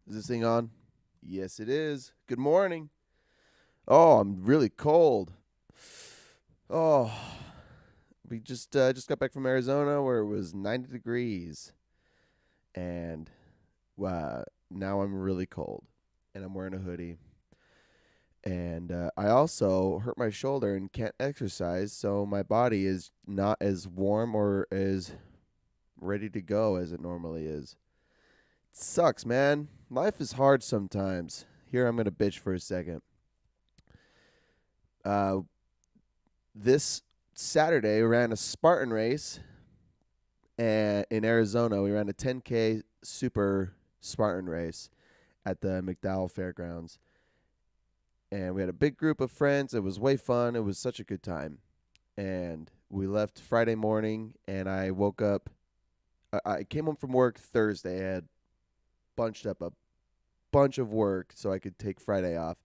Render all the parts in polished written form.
Is this thing on? Yes, it is. Good morning. Oh, I'm really cold. Oh, we just got back from Arizona where it was 90 degrees, and now I'm really cold, and I'm wearing a hoodie. And I also hurt my shoulder and can't exercise, so my body is not as warm or as ready to go as it normally is. It sucks, man. Life is hard sometimes. Here, I'm gonna bitch for a second. Uh, this Saturday, we ran a Spartan race in Arizona. We ran a 10K super Spartan race at the McDowell Fairgrounds. And we had a big group of friends. It was way fun. It was such a good time. And we left Friday morning, and I woke up. I came home from work Thursday. I had bunched up a bunch of work so I could take Friday off.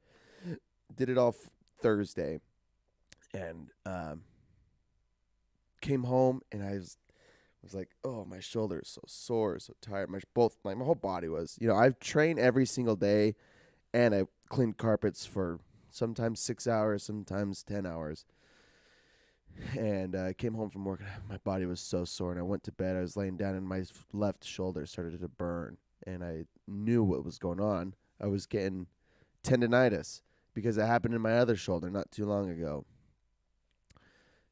Did it all Thursday. And came home, and I was like, oh, my shoulder is so sore, so tired. My whole body was. I've trained every single day, and I cleaned carpets for sometimes 6 hours, sometimes 10 hours. And I came home from work, and my body was so sore. And I went to bed. I was laying down, and my left shoulder started to burn, and I knew what was going on. I was getting tendonitis because it happened in my other shoulder not too long ago.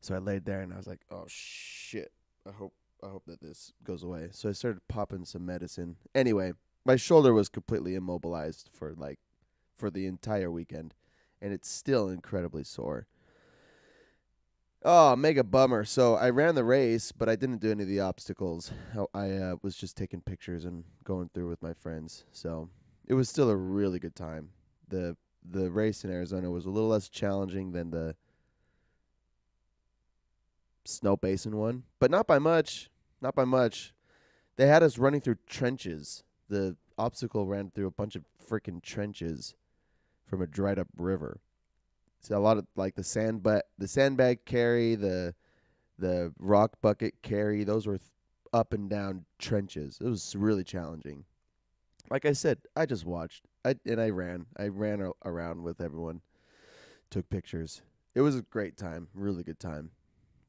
So I laid there, and I was like, oh shit. I hope that this goes away. So I started popping some medicine. Anyway, my shoulder was completely immobilized for the entire weekend, and it's still incredibly sore. Oh, mega bummer. So I ran the race, but I didn't do any of the obstacles. I was just taking pictures and going through with my friends. So it was still a really good time. The the race in Arizona was a little less challenging than the Snow Basin one, but not by much. Not by much. They had us running through trenches. The obstacle ran through a bunch of freaking trenches from a dried up river. So a lot of like the sandbag carry, the rock bucket carry, those were up and down trenches. It was really challenging. Like I said, I just watched. I ran. I ran around with everyone. Took pictures. It was a great time, really good time.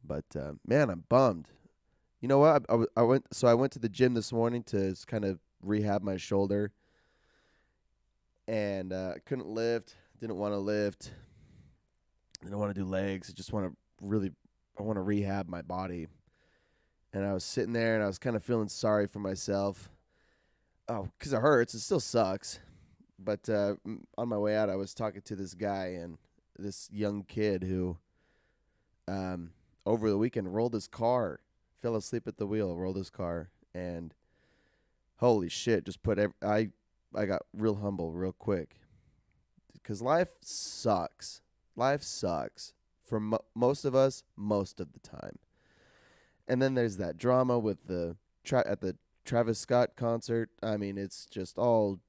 But man, I'm bummed. You know what? I went to the gym this morning to kind of rehab my shoulder, and I couldn't lift. Didn't want to lift. Didn't want to do legs. I want to rehab my body. And I was sitting there and I was kind of feeling sorry for myself. Oh, because it hurts. It still sucks. But on my way out, I was talking to this guy and this young kid who, over the weekend, rolled his car, fell asleep at the wheel, rolled his car, and holy shit! I got real humble real quick because life sucks. Life sucks for most of us most of the time. And then there's that drama with at the Travis Scott concert. I mean, it's all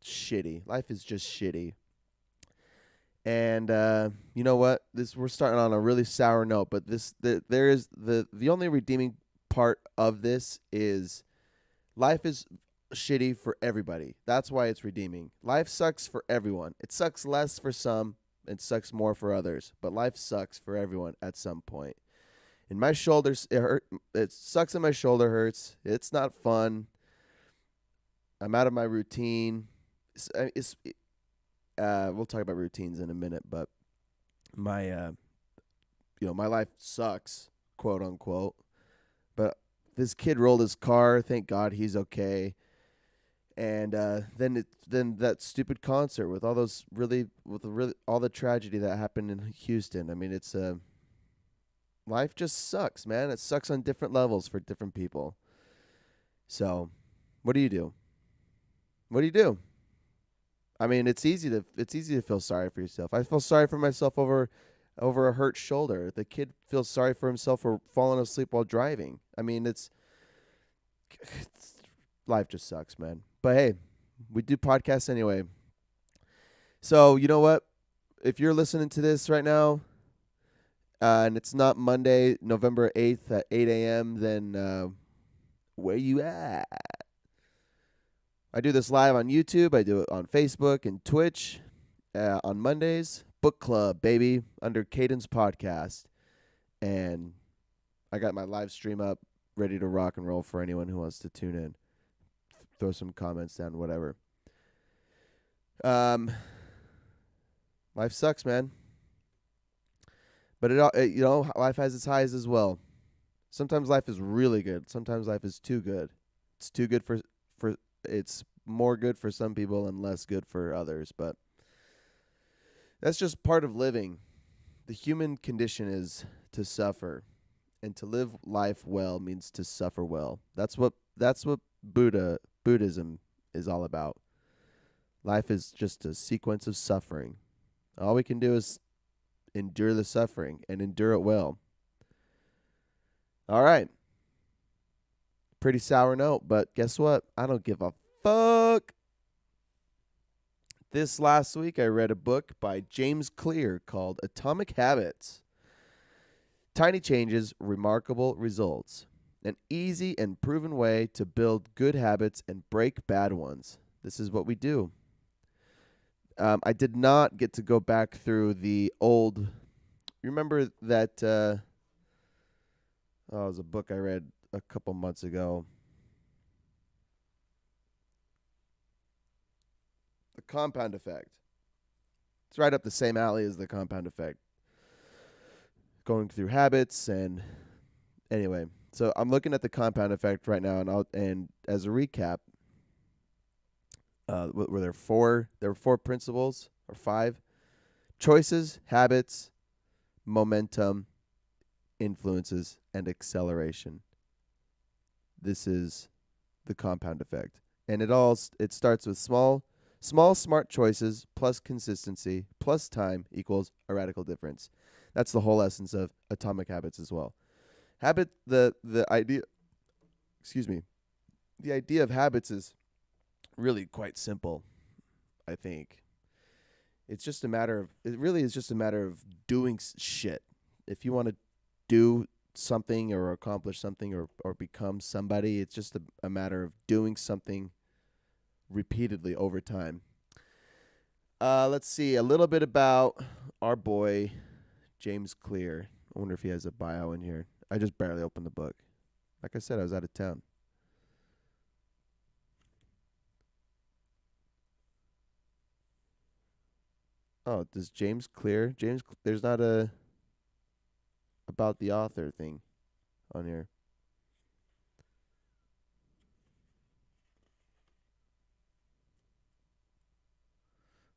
shitty. Life is just shitty. And you know what? We're starting on a really sour note, but there is the only redeeming part of this is life is shitty for everybody. That's why it's redeeming. Life sucks for everyone. It sucks less for some, it sucks more for others, but life sucks for everyone at some point. And my shoulders, it hurt. It sucks and my shoulder hurts. It's not fun. I'm out of my routine. We'll talk about routines in a minute, but my my life sucks, quote unquote. But this kid rolled his car. Thank God he's okay. And then that stupid concert with all all the tragedy that happened in Houston. I mean, it's life just sucks, man. It sucks on different levels for different people. So, what do you do? What do you do? I mean, it's easy to feel sorry for yourself. I feel sorry for myself over a hurt shoulder. The kid feels sorry for himself for falling asleep while driving. I mean, it's life just sucks, man. But hey, we do podcasts anyway. So, you know what? If you're listening to this right now, and it's not Monday, November 8th at 8 a.m., then where you at? I do this live on YouTube. I do it on Facebook and Twitch on Mondays. Book club, baby, under Caden's podcast. And I got my live stream up, ready to rock and roll for anyone who wants to tune in. Throw some comments down, whatever. Life sucks, man. But life has its highs as well. Sometimes life is really good. Sometimes life is too good. It's too good for it's more good for some people and less good for others, but that's just part of living. The human condition is to suffer, and to live life well means to suffer well. That's what Buddhism is all about. Life is just a sequence of suffering. All we can do is endure the suffering and endure it well. All right. Pretty sour note, but guess what? I don't give a fuck. This last week, I read a book by James Clear called Atomic Habits. Tiny changes, remarkable results. An easy and proven way to build good habits and break bad ones. This is what we do. I did not get to go back through the old. Remember that? It was a book I read a couple months ago. The Compound Effect. It's right up the same alley as The Compound Effect. Going through habits and anyway, so I'm looking at The Compound Effect right now, and as a recap, were there four? There were 4 principles or 5: choices, habits, momentum, influences, and acceleration. This is the compound effect, and it starts with small Small, smart choices plus consistency plus time equals a radical difference. That's the whole essence of Atomic Habits as well. The idea, excuse me, the idea of habits is really quite simple, I think. It really is just a matter of doing shit. If you want to do something or accomplish something or become somebody, it's just a matter of doing something repeatedly over time. Let's see a little bit about our boy, James Clear. I wonder if he has a bio in here. I just barely opened the book. Like I said, I was out of town. Oh, does James Clear? There's not a about the author thing on here.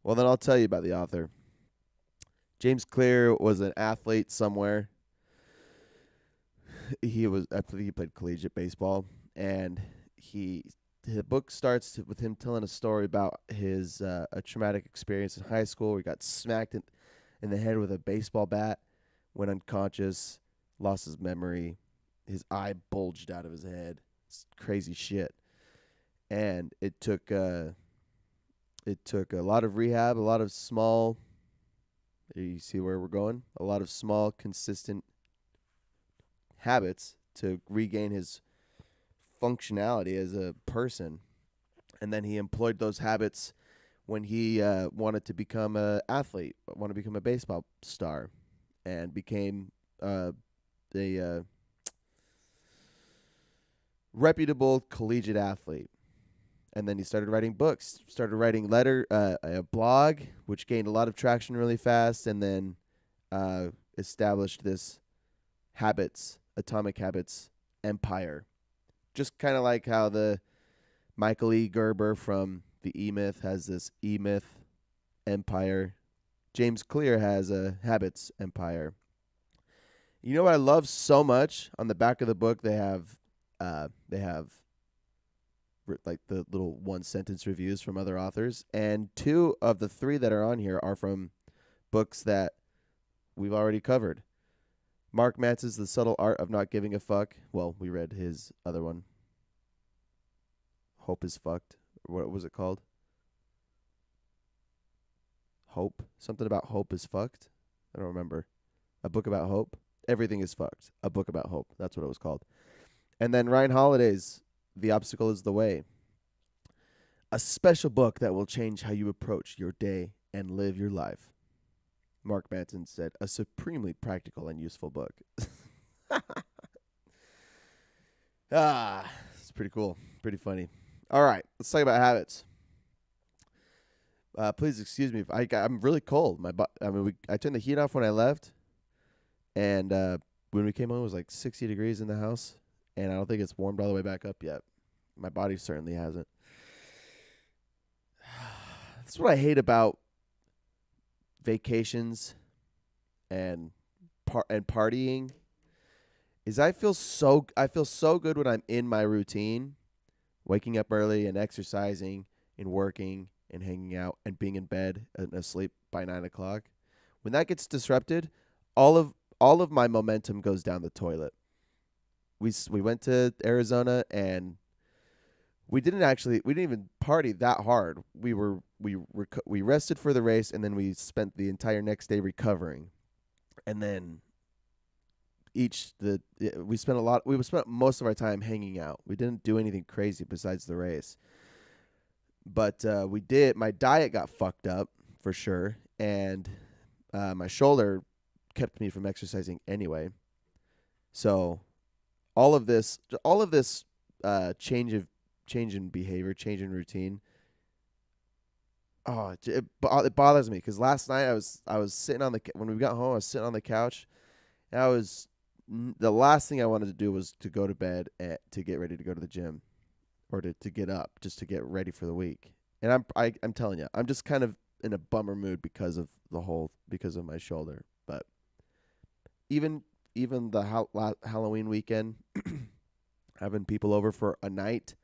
Well, then I'll tell you about the author. James Clear was an athlete somewhere. I believe he played collegiate baseball, and he the book starts with him telling a story about his a traumatic experience in high school where he got smacked in the head with a baseball bat, went unconscious, lost his memory, his eye bulged out of his head. It's crazy shit. And it took a lot of rehab, a lot of small. You see where we're going? A lot of small, consistent habits to regain his functionality as a person. And then he employed those habits when he wanted to become an athlete, wanted to become a baseball star, and became a reputable collegiate athlete. And then he started writing books, started writing a blog, which gained a lot of traction really fast, and then established this Atomic Habits empire. Just kind of like how the Michael E. Gerber from the E Myth has this E Myth empire. James Clear has a habits empire. You know what I love so much? On the back of the book, they have like the little one sentence reviews from other authors, and two of the three that are on here are from books that we've already covered. Mark Manson's The Subtle Art of Not Giving a Fuck. Well, we read his other one. Hope is Fucked. What was it called? Hope? Something about hope is fucked? I don't remember. A book about hope? Everything is fucked. A book about hope. That's what it was called. And then Ryan Holiday's The Obstacle is the Way. A special book that will change how you approach your day and live your life. Mark Manson said, a supremely practical and useful book. It's pretty cool. Pretty funny. All right, let's talk about habits. Please excuse me if I'm really cold. I turned the heat off when I left, and when we came home, it was like 60 degrees in the house, and I don't think it's warmed all the way back up yet. My body certainly hasn't. That's what I hate about vacations and partying is I feel so good when I'm in my routine, waking up early and exercising and working and hanging out and being in bed and asleep by 9 o'clock. When that gets disrupted, all of my momentum goes down the toilet. We went to Arizona and we didn't even party that hard. We rested for the race, and then we spent the entire next day recovering. And then we spent most of our time hanging out. We didn't do anything crazy besides the race. But my diet got fucked up for sure, and my shoulder kept me from exercising anyway. So all of this change in behavior, change in routine. Oh, it bothers me because last night I was sitting when we got home, I was sitting on the couch. And the last thing I wanted to do was to go to bed to get ready to go to the gym, or to get up just to get ready for the week. And I'm telling you, I'm just kind of in a bummer mood because of my shoulder. But even the Halloween weekend, having people over for a night.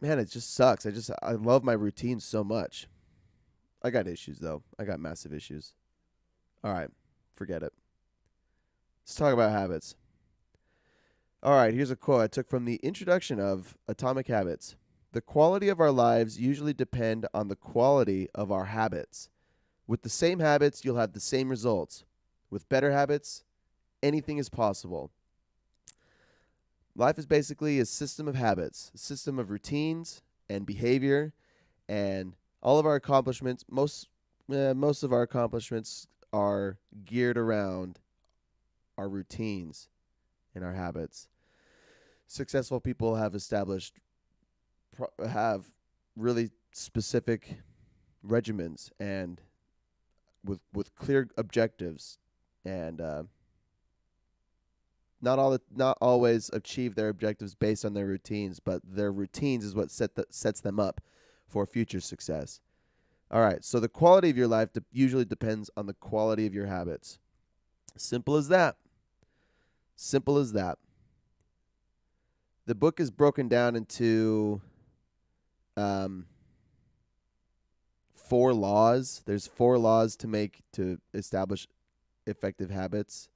man, it just sucks. I love my routine so much. I got issues though. I got massive issues. All right, forget it. Let's talk about habits. All right, here's a quote I took from the introduction of Atomic Habits. The quality of our lives usually depend on the quality of our habits. With the same habits, you'll have the same results. With better habits, anything is possible. Life is basically a system of habits, a system of routines and behavior, and all of our accomplishments, most of our accomplishments are geared around our routines and our habits. Successful people have have really specific regimens and with clear objectives, and not always achieve their objectives based on their routines, but their routines is what sets them up for future success. All right, so the quality of your life usually depends on the quality of your habits. Simple as that. Simple as that. The book is broken down into 4 laws. There's 4 laws to establish effective habits.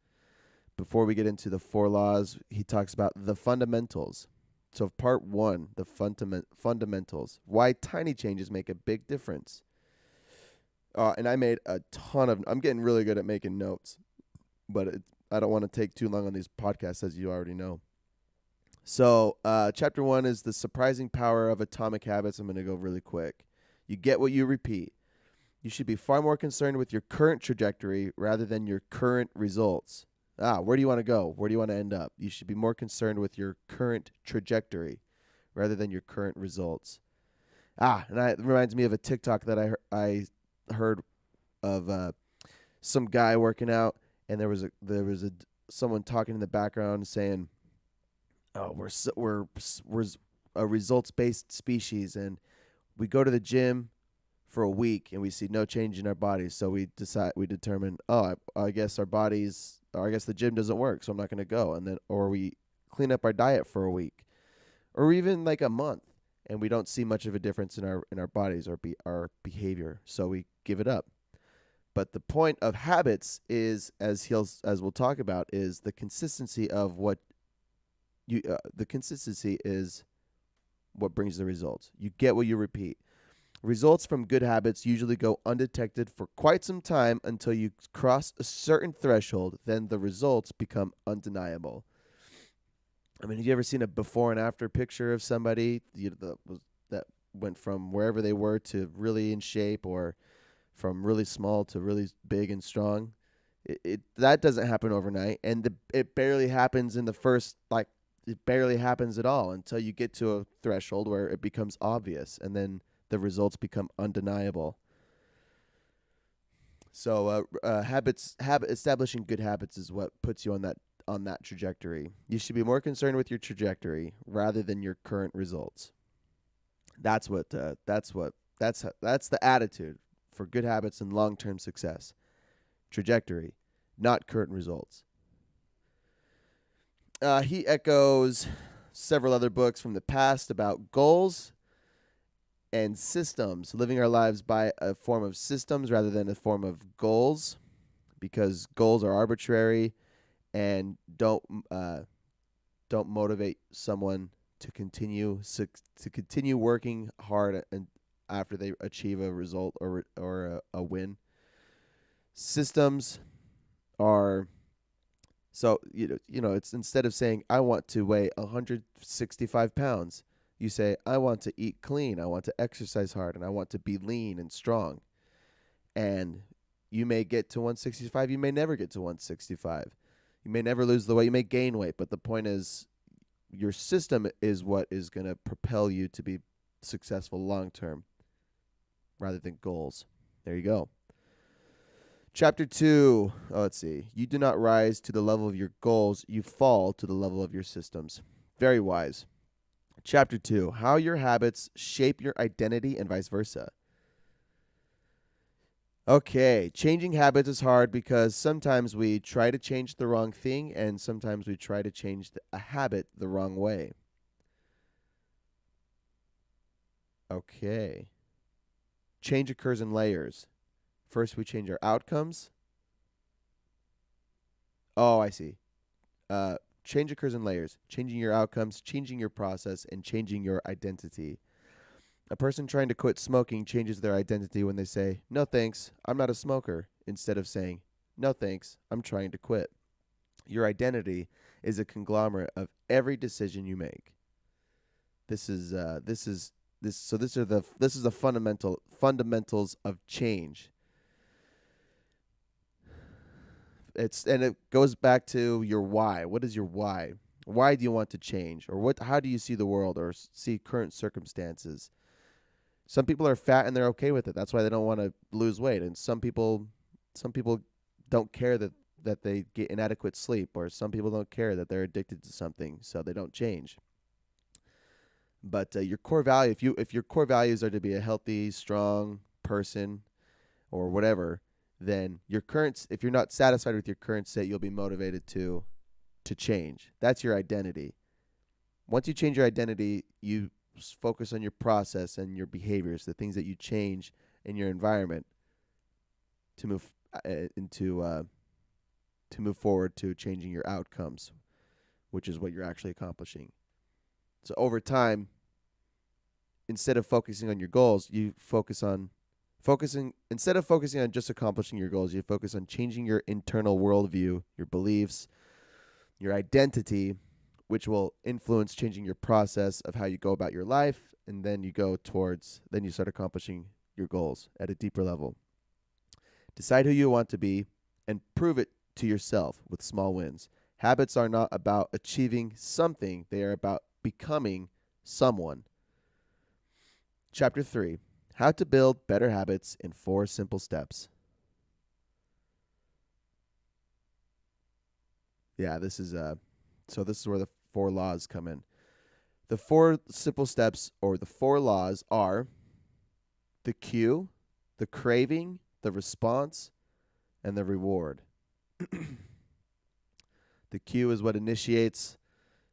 Before we get into the 4 laws, he talks about the fundamentals. So part 1, the fundamentals. Why tiny changes make a big difference. And I made a ton of. I'm getting really good at making notes, but I don't want to take too long on these podcasts, as you already know. So chapter 1 is the surprising power of atomic habits. I'm going to go really quick. You get what you repeat. You should be far more concerned with your current trajectory rather than your current results. Where do you want to go? Where do you want to end up? You should be more concerned with your current trajectory rather than your current results. And it reminds me of a TikTok that I heard of some guy working out, and there was someone talking in the background saying, "Oh, we're a results-based species, and we go to the gym for a week and we see no change in our bodies. So we determine, I guess I guess the gym doesn't work, so I'm not going to go." And then, or we clean up our diet for a week, or even like a month, and we don't see much of a difference in our bodies or our behavior, so we give it up. But the point of habits is, as we'll talk about, is the consistency of what the consistency is what brings the results. You get what you repeat. Results from good habits usually go undetected for quite some time until you cross a certain threshold. Then the results become undeniable. I mean, have you ever seen a before and after picture of somebody that went from wherever they were to really in shape, or from really small to really big and strong? That doesn't happen overnight, and it barely happens in the first, it barely happens at all until you get to a threshold where it becomes obvious, and then the results become undeniable. So establishing good habits is what puts you on that trajectory. You should be more concerned with your trajectory rather than your current results. That's the attitude for good habits and long-term success. Trajectory, not current results. He echoes several other books from the past about goals and systems, living our lives by a form of systems rather than a form of goals, because goals are arbitrary and don't motivate someone to continue working hard and after they achieve a result or a win. Systems are, so it's, instead of saying I want to weigh 165 pounds, you say I want to eat clean, I want to exercise hard, and I want to be lean and strong. And you may get to 165, you may never get to 165. You may never lose the weight, you may gain weight, but the point is your system is what is going to propel you to be successful long term rather than goals. There you go. Chapter 2, let's see. You do not rise to the level of your goals, you fall to the level of your systems. Very wise. Chapter 2, how your habits shape your identity and vice versa. Okay, changing habits is hard because sometimes we try to change the wrong thing, and sometimes we try to change a habit the wrong way. Okay. Change occurs in layers. First, we change our outcomes. Oh, I see. Uh, Change occurs in layers. Changing your outcomes, changing your process, and changing your identity. A person trying to quit smoking changes their identity when they say, "No thanks, I'm not a smoker," instead of saying, "No thanks, I'm trying to quit." Your identity is a conglomerate of every decision you make. This. So this is the fundamentals of change. It goes back to your why. What is your why? Why do you want to change, or what? How do you see the world, or see current circumstances? Some people are fat and they're okay with it. That's why they don't want to lose weight. And some people don't care that they get inadequate sleep, or some people don't care that they're addicted to something, so they don't change. But your core value, if your core values are to be a healthy, strong person or whatever, then if you're not satisfied with your current state, you'll be motivated to change. That's your identity. Once you change your identity, you focus on your process and your behaviors, the things that you change in your environment to move into to move forward to changing your outcomes, which is what you're actually accomplishing. So over time, instead of focusing on your goals, you focusing instead of focusing on just accomplishing your goals, you focus on changing your internal worldview, your beliefs, your identity, which will influence changing your process of how you go about your life, and then you start accomplishing your goals at a deeper level. Decide who you want to be and prove it to yourself with small wins. Habits are not about achieving something, they are about becoming someone. Chapter 3: How to Build Better Habits in 4 Simple Steps. Yeah, this is where the 4 laws come in. The 4 simple steps, or the 4 laws, are the cue, the craving, the response, and the reward. The cue is what initiates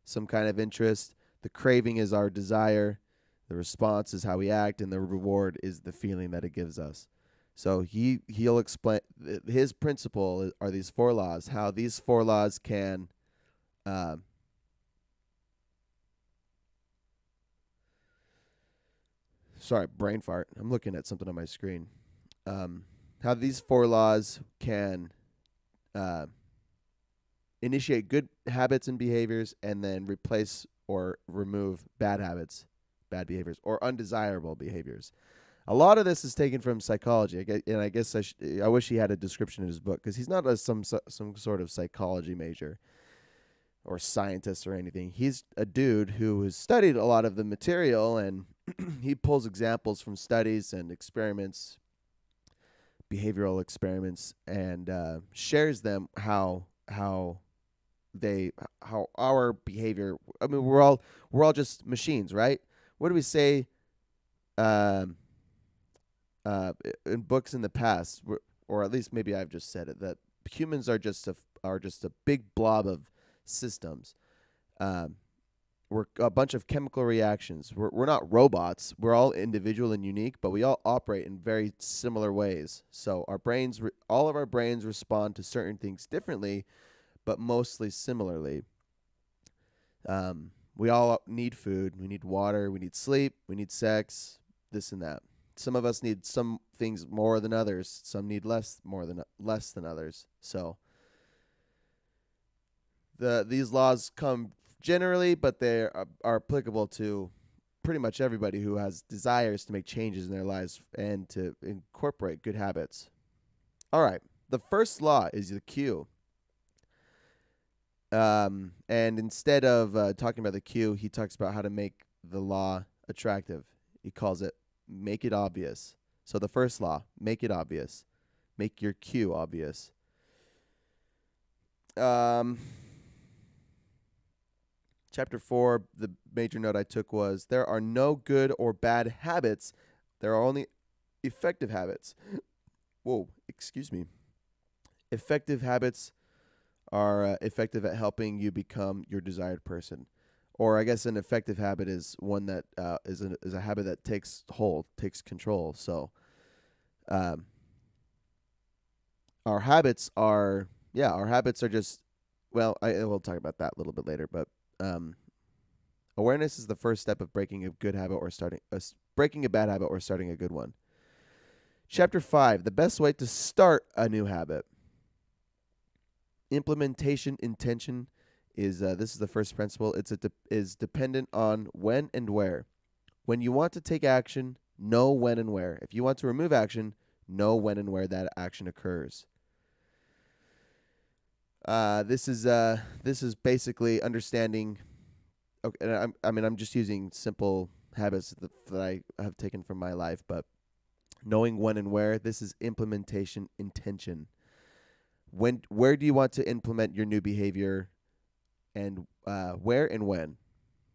some kind of interest. The craving is our desire. The response is how we act, and the reward is the feeling that it gives us. So he'll explain his principle are these 4 laws. How these 4 laws can sorry, brain fart. I'm looking at something on my screen. Um, how these 4 laws can uh, initiate good habits and behaviors, and then replace or remove bad habits, bad behaviors, or undesirable behaviors. A lot of this is taken from psychology, and I guess I wish he had a description in his book, because he's not some sort of psychology major or scientist or anything. He's a dude who has studied a lot of the material, and he pulls examples from studies and experiments, behavioral experiments, and shares them how our behavior. I mean, we're all just machines, right? What do we say? Um, in books in the past, or at least maybe I've just said it, that humans are just a big blob of systems. Um, we're a bunch of chemical reactions. We're not robots. We're all individual and unique, but we all operate in very similar ways. So all of our brains respond to certain things differently, but mostly similarly. We all need food. We need water. We need sleep. We need sex. This and that. Some of us need some things more than others. Some need less than others. So these laws come generally, but they are applicable to pretty much everybody who has desires to make changes in their lives and to incorporate good habits. All right. The first law is the cue. And instead of talking about the cue, he talks about how to make the law attractive. He calls it make it obvious. So the first law, make it obvious. Make your cue obvious. Chapter 4, the major note I took was there are no good or bad habits. There are only effective habits. Whoa, excuse me. Effective habits are effective at helping you become your desired person. Or I guess an effective habit is one that is a habit that takes hold, takes control. So um, our habits are our habits are just well, I will talk about that a little bit later, but um, awareness is the first step of breaking a good habit or breaking a bad habit or starting a good one. Chapter 5, the best way to start a new habit. Implementation intention is this is the first principle. Is dependent on when and where. When you want to take action, know when and where. If you want to remove action, know when and where that action occurs. This is basically understanding. Okay, and I'm just using simple habits that I have taken from my life, but knowing when and where. This is implementation intention. Where do you want to implement your new behavior, and where and when?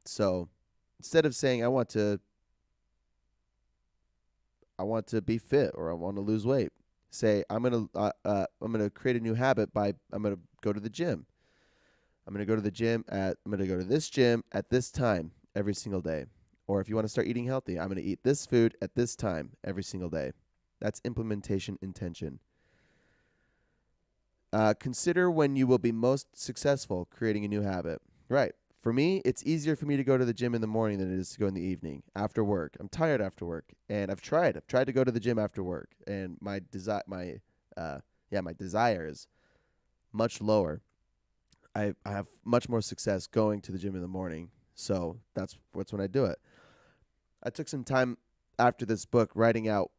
So instead of saying I want to be fit or I want to lose weight, say I'm gonna create a new habit by I'm gonna go to the gym. I'm gonna go to this gym at this time every single day. Or if you want to start eating healthy, I'm gonna eat this food at this time every single day. That's implementation intention. Consider when you will be most successful creating a new habit. Right. For me, it's easier for me to go to the gym in the morning than it is to go in the evening after work. I'm tired after work, and I've tried. I've tried to go to the gym after work, and my desire is much lower. I have much more success going to the gym in the morning, so that's when I do it. I took some time after this book writing out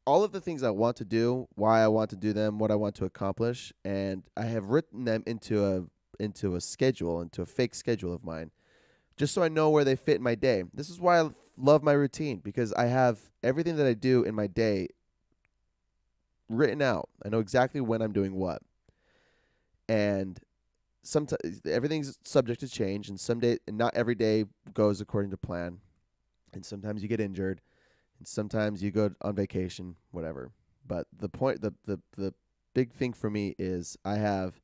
all of the things I want to do, why I want to do them, what I want to accomplish, and I have written them into a schedule, into a fake schedule of mine, just so I know where they fit in my day. This is why I love my routine, because I have everything that I do in my day written out. I know exactly when I'm doing what. And sometimes everything's subject to change, and not every day goes according to plan. And sometimes you get injured, and sometimes you go on vacation, whatever. But the big thing for me is I have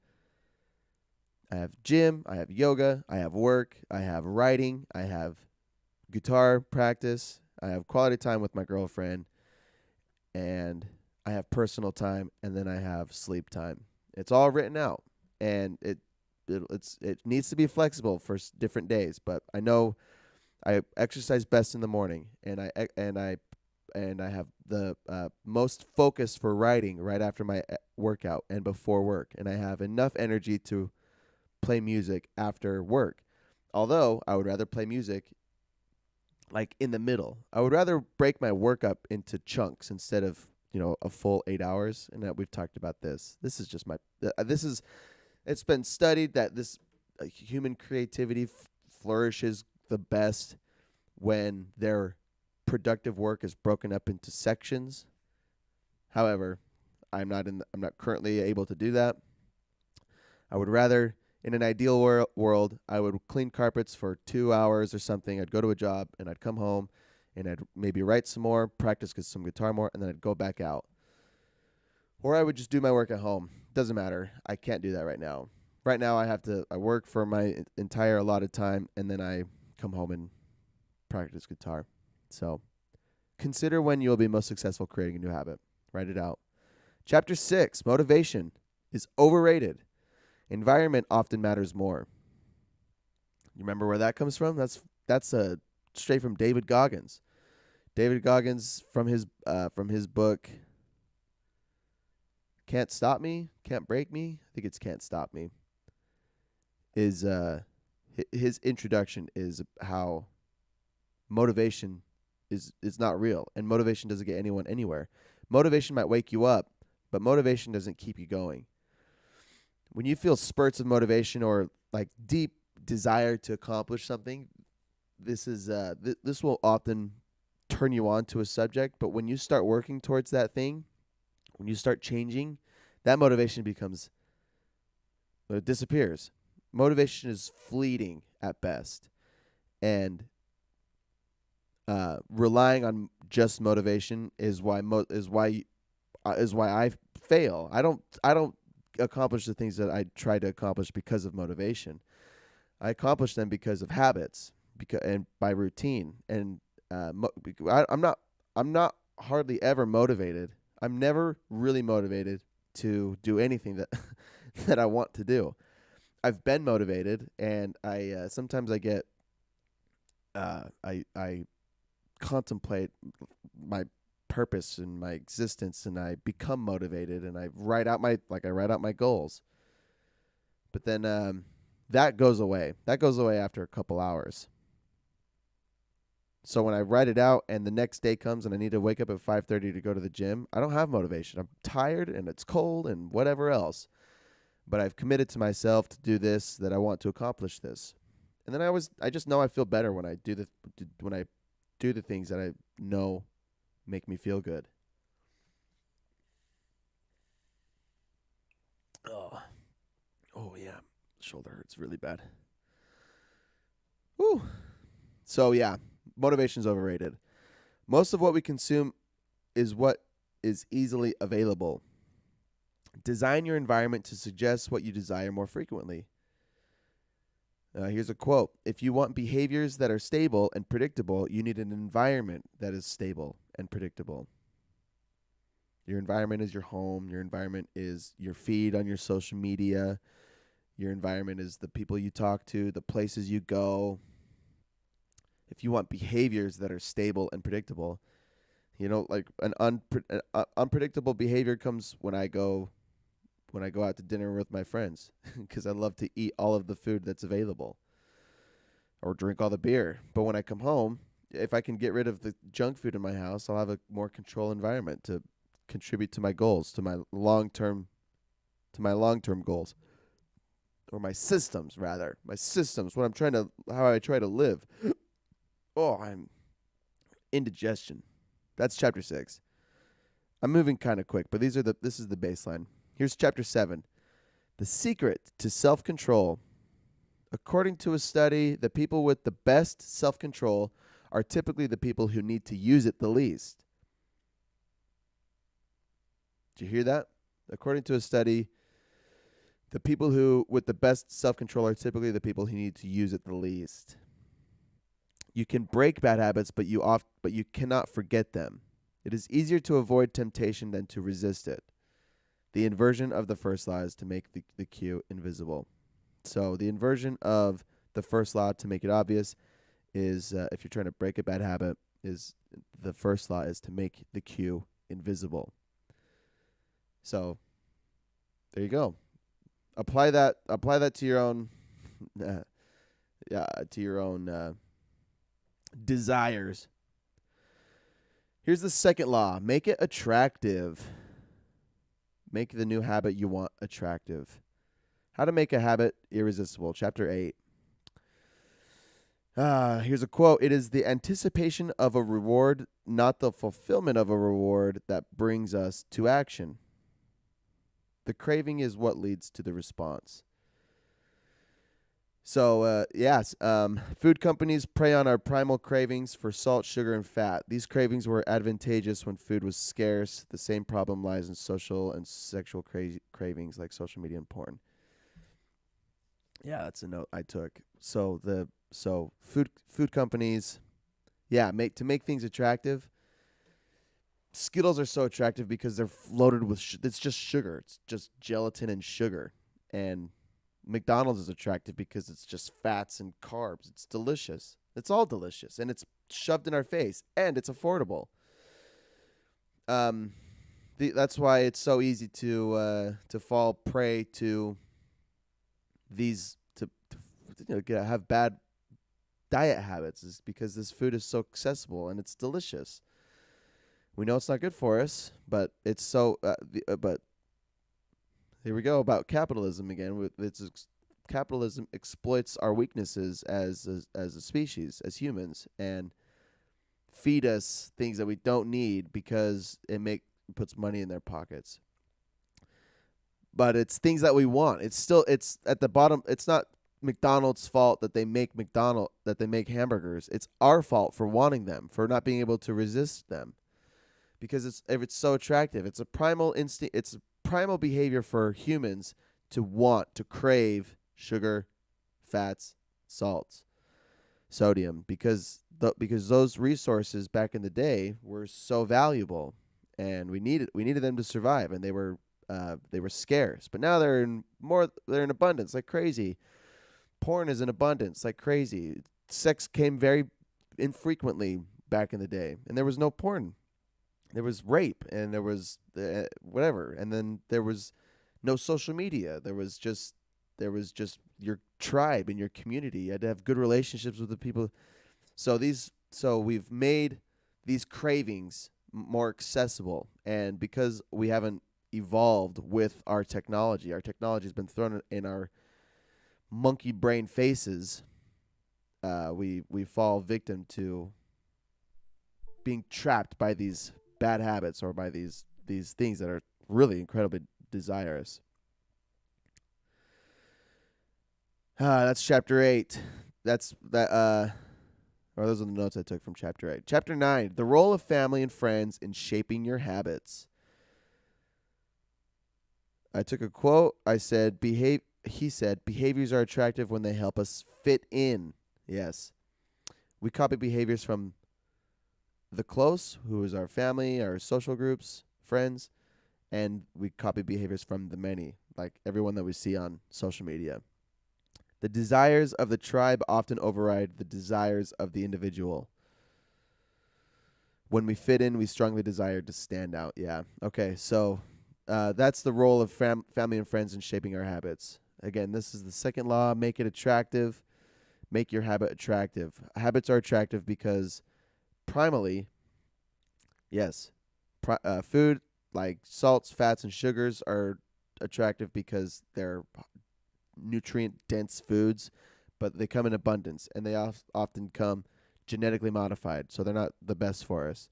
gym, I have yoga, I have work, I have writing, I have guitar practice, I have quality time with my girlfriend, and I have personal time, and then I have sleep time. It's all written out, and it needs to be flexible for different days. But I know I exercise best in the morning, and I have the most focus for writing right after my workout and before work, and I have enough energy to play music after work. Although I would rather play music like in the middle. I would rather break my work up into chunks instead of, a full 8 hours. And we've talked about this. This is just it's been studied that this human creativity flourishes the best when their productive work is broken up into sections. However, I'm not currently able to do that. I would rather, in an ideal world, I would clean carpets for 2 hours or something. I'd go to a job, and I'd come home, and I'd maybe write some more, practice some guitar more, and then I'd go back out. Or I would just do my work at home. Doesn't matter. I can't do that right now. Right now, I work for my entire allotted time, and then I come home and practice guitar. So consider when you'll be most successful creating a new habit. Write it out. Chapter 6, motivation is overrated. Environment often matters more. You remember where that comes from? That's straight from David Goggins. David Goggins from his book Can't Stop Me, Can't Break Me. I think it's Can't Stop Me. Is his introduction is how motivation is not real, and motivation doesn't get anyone anywhere. Motivation might wake you up, but motivation doesn't keep you going. When you feel spurts of motivation or like deep desire to accomplish something, this will often turn you on to a subject. But when you start working towards that thing, when you start changing, that motivation disappears. Motivation is fleeting at best, and relying on just motivation is why I fail. I don't accomplish the things that I try to accomplish because of motivation. I accomplish them because of habits, and by routine. And I'm not hardly ever motivated. I'm never really motivated to do anything that that I want to do. I've been motivated, and I sometimes I get I contemplate my purpose and my existence, and I become motivated, and I write out my goals. But then that goes away. That goes away after a couple hours. So when I write it out and the next day comes and I need to wake up at 5:30 to go to the gym, I don't have motivation. I'm tired and it's cold and whatever else. But I've committed to myself to do this, that I want to accomplish this. And then I just know I feel better when I do the things that I know make me feel good. Oh. Oh yeah. Shoulder hurts really bad. Woo. So yeah, motivation's overrated. Most of what we consume is what is easily available. Design your environment to suggest what you desire more frequently. Here's a quote. If you want behaviors that are stable and predictable, you need an environment that is stable and predictable. Your environment is your home. Your environment is your feed on your social media. Your environment is the people you talk to, the places you go. If you want behaviors that are stable and predictable, like an unpredictable behavior comes when I go out to dinner with my friends, because I love to eat all of the food that's available or drink all the beer. But when I come home, if I can get rid of the junk food in my house, I'll have a more controlled environment to contribute to my goals, to my long-term goals, or my systems, rather. My systems, how I try to live. Oh, I'm indigestion. That's chapter 6. I'm moving kind of quick, but this is the baseline. Here's chapter 7. The secret to self-control. According to a study, the people with the best self-control are typically the people who need to use it the least. Did you hear that? According to a study, the people who with the best self-control are typically the people who need to use it the least. You can break bad habits, but you cannot forget them. It is easier to avoid temptation than to resist it. The inversion of the first law is to make the cue invisible. So the inversion of the first law, to make it obvious, is if you're trying to break a bad habit, is the first law is to make the cue invisible. So there you go. Apply that to your own desires. Here's the second law. Make it attractive. Make the new habit you want attractive. How to make a habit irresistible. Chapter 8. Here's a quote. It is the anticipation of a reward, not the fulfillment of a reward, that brings us to action. The craving is what leads to the response. So, food companies prey on our primal cravings for salt, sugar, and fat. These cravings were advantageous when food was scarce. The same problem lies in social and sexual cravings like social media and porn. Yeah, that's a note I took. So food companies, to make things attractive. Skittles are so attractive because they're loaded with it's just sugar. It's just gelatin and sugar. And McDonald's is attractive because it's just fats and carbs. It's delicious. It's all delicious, and it's shoved in our face, and it's affordable. That's why it's so easy to fall prey to these have bad diet habits, is because this food is so accessible and it's delicious. We know it's not good for us, but it's so. But here we go about capitalism again. Capitalism exploits our weaknesses as a species, as humans, and feed us things that we don't need because it puts money in their pockets. But it's things that we want. It's at the bottom. It's not McDonald's fault that they make hamburgers. It's our fault for wanting them, for not being able to resist them. Because it's so attractive. It's a primal instinct. It's a primal behavior for humans to want, to crave sugar, fats, salts, sodium, because those resources back in the day were so valuable, and we needed them to survive, and they were scarce. But now they're in abundance like crazy. Porn is in abundance like crazy. Sex came very infrequently back in the day, and there was no porn. There was rape, and there was whatever, and then there was no social media. There was just your tribe and your community. You had to have good relationships with the people. So we've made these cravings more accessible, and because we haven't evolved with our technology has been thrown in our monkey brain faces. We fall victim to being trapped by these bad habits, or by these things that are really incredibly desirous. That's chapter 8. That's that. Or those are the notes I took from chapter 8. Chapter 9: the role of family and friends in shaping your habits. I took a quote. I said, "Behave." He said, "Behaviors are attractive when they help us fit in." Yes, we copy behaviors from the close, who is our family, our social groups, friends, and we copy behaviors from the many, like everyone that we see on social media. The desires of the tribe often override the desires of the individual. When we fit in, we strongly desire to stand out. Yeah. Okay. So that's the role of family and friends in shaping our habits. Again, this is the second law: make it attractive. Make your habit attractive. Habits are attractive because, primally, yes, food like salts, fats, and sugars are attractive because they're nutrient dense foods, but they come in abundance, and they often come genetically modified, so they're not the best for us.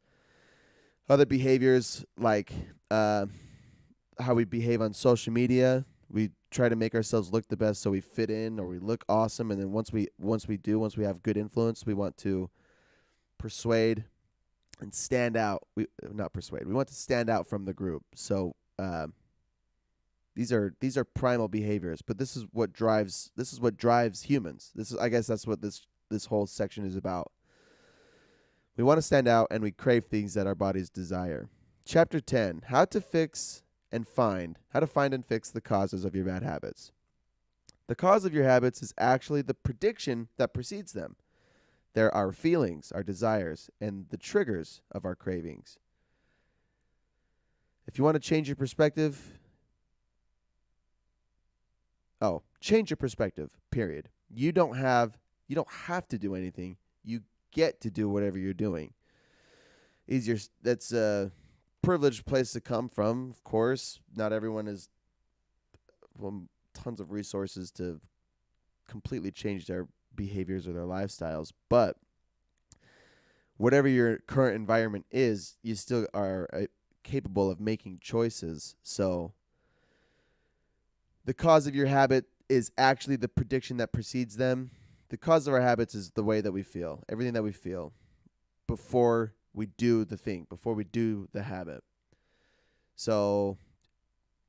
Other behaviors like how we behave on social media, we try to make ourselves look the best so we fit in or we look awesome, and then once we have good influence, we want to persuade and stand out. We not persuade. We want to stand out from the group. So these are primal behaviors, but this is what drives humans. I guess that's what this whole section is about. We want to stand out, and we crave things that our bodies desire. Chapter 10: how to find and fix the causes of your bad habits. The cause of your habits is actually the prediction that precedes them. There are our feelings, our desires, and the triggers of our cravings. If you want to change your perspective, change your perspective, period. You don't have to do anything. You get to do whatever you're doing. That's a privileged place to come from, of course. Not everyone has tons of resources to completely change their behaviors or their lifestyles, but whatever your current environment is, you still are capable of making choices. So the cause of your habit is actually the prediction that precedes them. The cause of our habits is the way that we feel, everything that we feel before we do the thing, before we do the habit. So,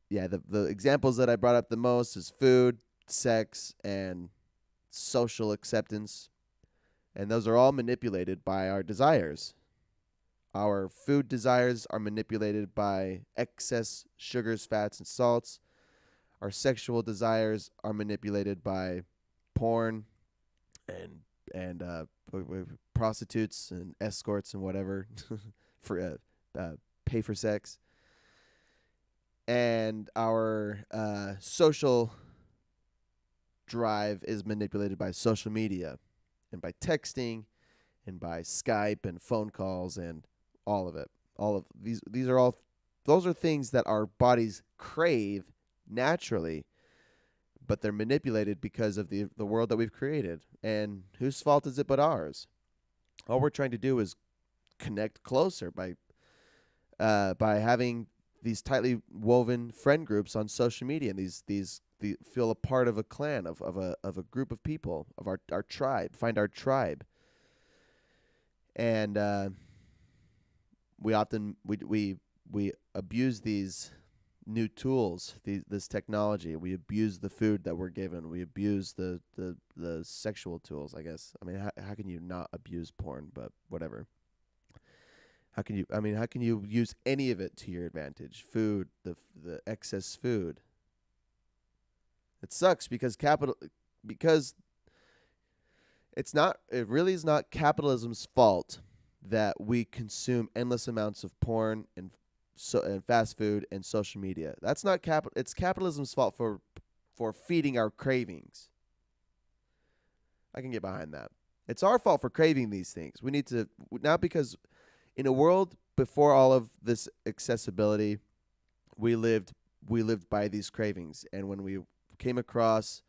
yeah, the examples that I brought up the most is food, sex, and social acceptance. And those are all manipulated by our desires. Our food desires are manipulated by excess sugars, fats, and salts. Our sexual desires are manipulated by porn and prostitutes and escorts and whatever for pay for sex. And our social drive is manipulated by social media and by texting and by Skype and phone calls and all of it. All of these are all those are things that our bodies crave naturally, but they're manipulated because of the world that we've created. And whose fault is it but ours? All we're trying to do is connect closer by having these tightly woven friend groups on social media, and these feel a part of a clan, of a group of people, of our tribe. Find our tribe. And we often we abuse these new tools, this technology. We abuse the food that we're given. We abuse the sexual tools, I guess. I mean, how can you not abuse porn? But whatever. How can you? I mean, how can you use any of it to your advantage? Food, the excess food. It sucks because it's not. It really is not capitalism's fault that we consume endless amounts of porn and fast food and social media. That's not It's capitalism's fault for feeding our cravings. I can get behind that. It's our fault for craving these things. We need to not because in a world before all of this accessibility, we lived by these cravings, and when we came across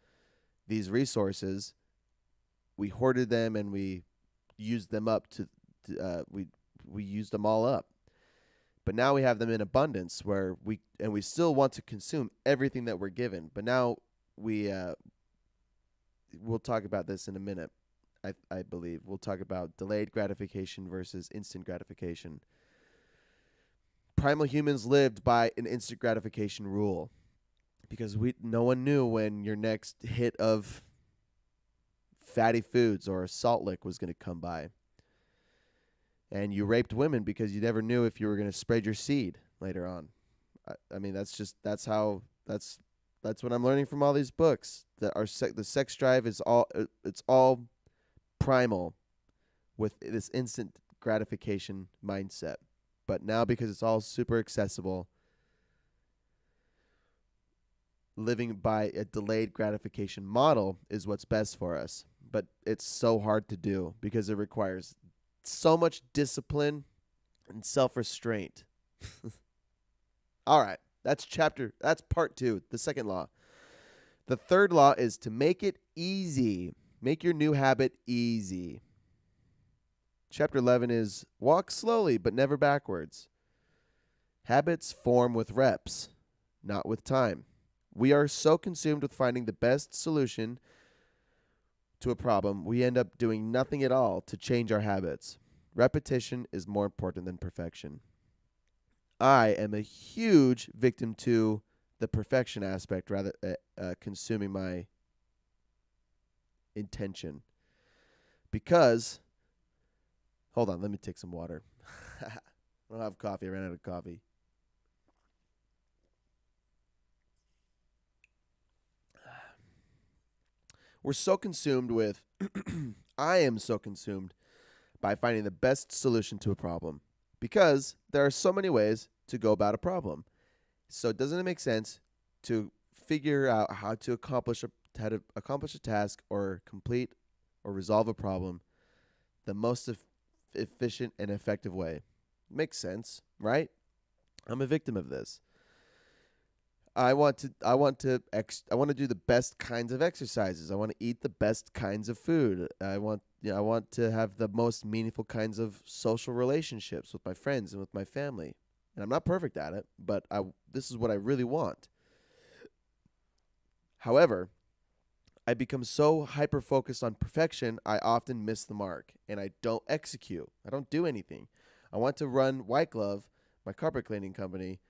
these resources, we hoarded them and we used them up we used them all up. But now we have them in abundance where we still want to consume everything that we're given. But now we'll talk about this in a minute. I believe we'll talk about delayed gratification versus instant gratification. Primal humans lived by an instant gratification rule because no one knew when your next hit of fatty foods or a salt lick was going to come by. And you raped women because you never knew if you were going to spread your seed later on. I mean, that's what I'm learning from all these books. That the sex drive is all primal with this instant gratification mindset. But now because it's all super accessible, living by a delayed gratification model is what's best for us. But it's so hard to do because it requires so much discipline and self-restraint. All right, that's part 2, the second law. The third law is to make it easy. Make your new habit easy. Chapter 11 is walk slowly but never backwards. Habits form with reps, not with time. We are so consumed with finding the best solution to a problem, we end up doing nothing at all to change our habits. Repetition is more important than perfection. I am a huge victim to the perfection aspect, rather consuming my intention. Because, hold on, let me take some water. I don't have coffee. I ran out of coffee. We're so consumed with, I am so consumed by finding the best solution to a problem because there are so many ways to go about a problem. So doesn't it make sense to figure out how to accomplish a task or complete or resolve a problem the most efficient and effective way? Makes sense, right? I'm a victim of this. I want to do the best kinds of exercises. I want to eat the best kinds of food. I want to have the most meaningful kinds of social relationships with my friends and with my family. And I'm not perfect at it, but this is what I really want. However, I become so hyper focused on perfection, I often miss the mark and I don't execute. I don't do anything. I want to run White Glove, my carpet cleaning company,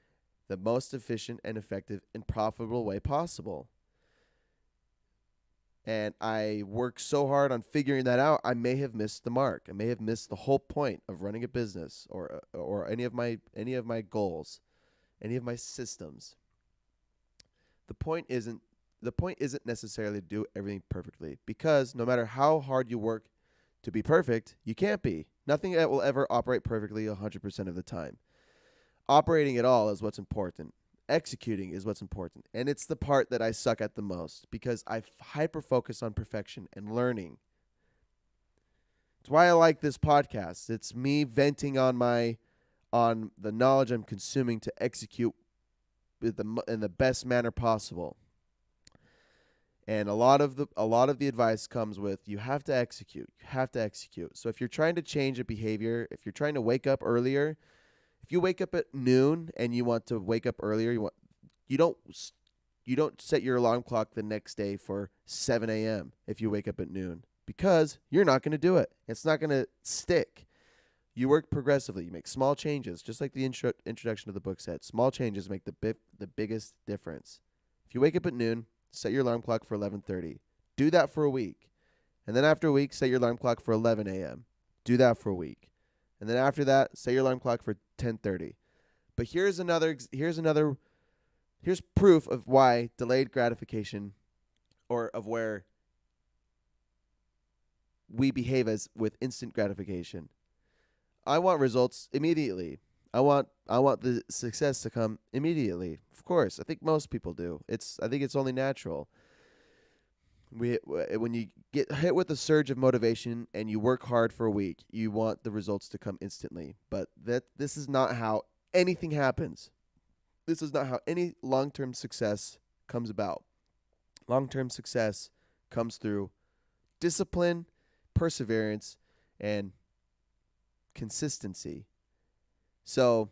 the most efficient and effective and profitable way possible. And I work so hard on figuring that out, I may have missed the mark. I may have missed the whole point of running a business or any of my goals, any of my systems. The point isn't necessarily to do everything perfectly, because no matter how hard you work to be perfect, you can't be. Nothing will ever operate perfectly 100% of the time. Operating at all is what's important. Executing is what's important. And it's the part that I suck at the most because I hyper-focus on perfection and learning. It's why I like this podcast. It's me venting on the knowledge I'm consuming to execute in the best manner possible. And a lot of the advice comes with you have to execute. You have to execute. So if you're trying to change a behavior, if you're trying to wake up earlier, if you wake up at noon and you want to wake up earlier, you don't set your alarm clock the next day for 7 a.m. if you wake up at noon, because you're not going to do it. It's not going to stick. You work progressively. You make small changes, just like the introduction of the book said. Small changes make the biggest difference. If you wake up at noon, set your alarm clock for 11:30. Do that for a week. And then after a week, set your alarm clock for 11 a.m. Do that for a week. And then after that, set your alarm clock for 10:30. But here's proof of why delayed gratification, or of where we behave as with instant gratification. I want results immediately. I want the success to come immediately. Of course, I think most people do. I think it's only natural. When you get hit with a surge of motivation and you work hard for a week, you want the results to come instantly. But this is not how anything happens. This is not how any long-term success comes about. Long-term success comes through discipline, perseverance, and consistency. So,